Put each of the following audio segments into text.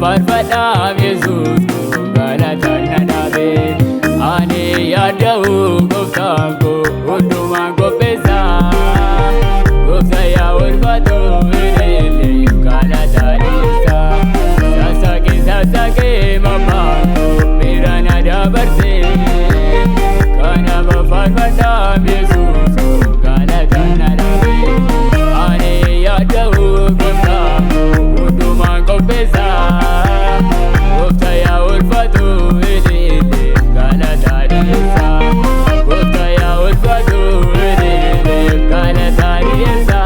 faarfadhaaf Yesuus koo galataan na dhaabe. Ani yaada'u gooftaan koo hundumaan qopheessa. Gooftaa yaa ulfaatu illee galataa dhiyeessa. Sassaqee mammaan koo miira na dabarse. Kanaaf faarfadhaaf Yesuus koo galataan na dhaabe. Ani yaada'u gooftaan koo hundumaan qopheessa. Gooftaa yaa ulfaatu illee galataa dhiyeessa. Gooftaa yaa ulfaatu illee galataa dhiyeessa.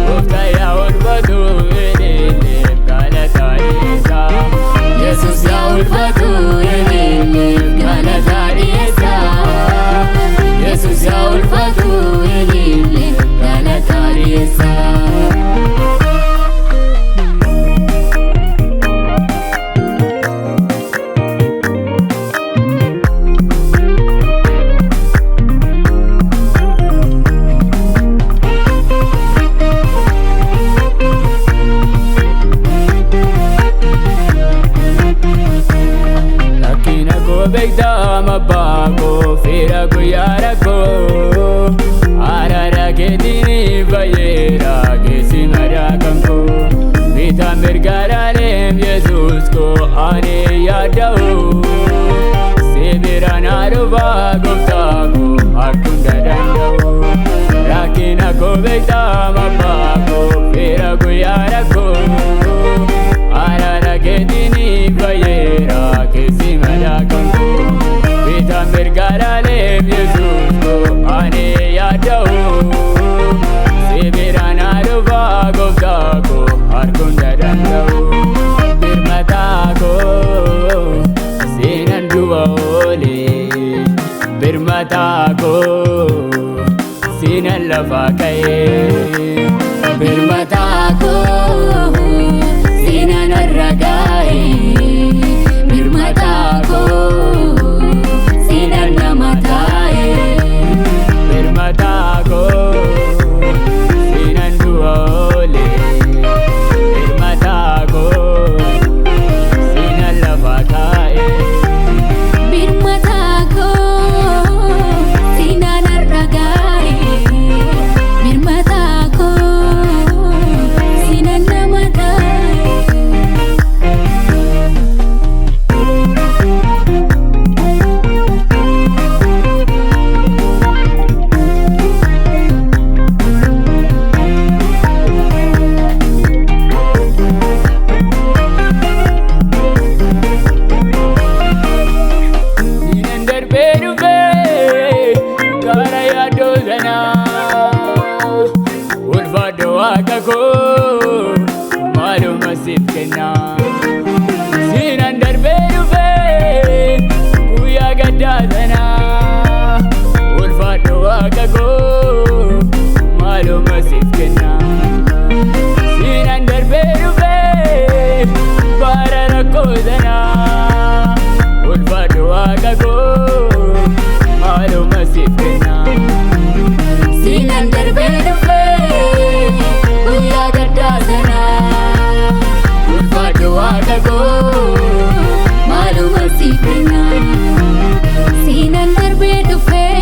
Gooftaa yaa ulfaatu illee galataa dhiyeessa. Yesuus yaa ulfaatu illee galataa dhiyeessa. Yesuus yaa ulfaatu illee galataa dhiyeessa. Beektaa mabbaa koo fira guyyaa rakkoo. Araara keetiin fayyeera keessi madaa kan koo. Bitaan mirgaadhaaleen Yesuus koo ani yaada'u. Si bira na dhufa gooftaa koo harkunda danda'u. Rakkina koo beektaa mabbaa koo fira guyyaa rakkoo. Araara keetiin fayyeera keessi madaa kan koo. Bitaan mirgaadhaaleen Yesuus koo ani yaada'u. Si bira na dhufa gooftaa koo harkunda danda'u. Birmataa koo seenan du'a oolee. Birmataa koo seenan lafa ka'ee. Birmataa koo seenan irra ga'ee. Birmataa koo seenan nama taa'ee. Birmataa koo seenan du'a oolee. Birmataa koo seenan lafa kaa'ee. Birmataa koo seenan irra ga'ee. Birmataa koo seenan nama taa'ee. Sinan darbee dhufee gara yaaddoo sanaa. Ulfaadho waaqa koo maaluma siif kenna. Sinan darbee dhufee guyyaa gaddaa sanaa. Ulfaadho waaqa koo maaluma siif kenna. Sinan darbee dhufee bara rakkoo sanaa. Ulfaadho waaqa koo maaluma siif kenna. Sinan darbee dhufee guyyaa gaddaa sanaa. Ulfaadho waaqa koo maaluma siif kenna. Sinan darbee dhufee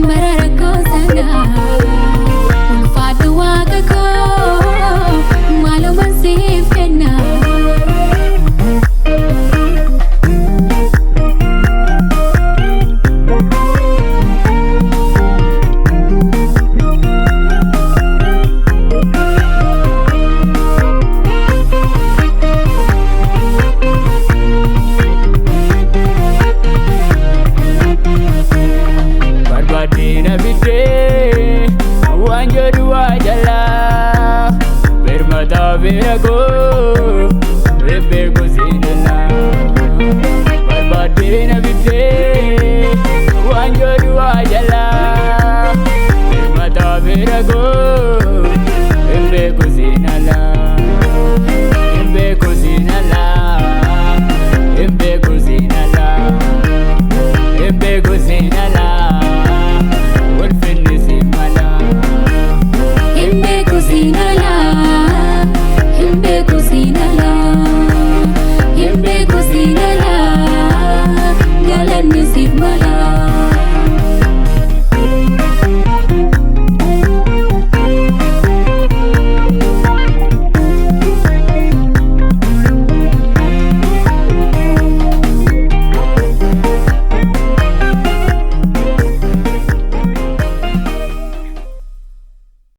bara rakkoo sanaa. Ulfaadho waaqa koo maaluma siif kenna. Barbaadina biddee waan jedhu waa jalaa. Birmataa bira koo beeku siinella. Barbaadina biddee waan jedhu waa jalaa. Birmataa bira koo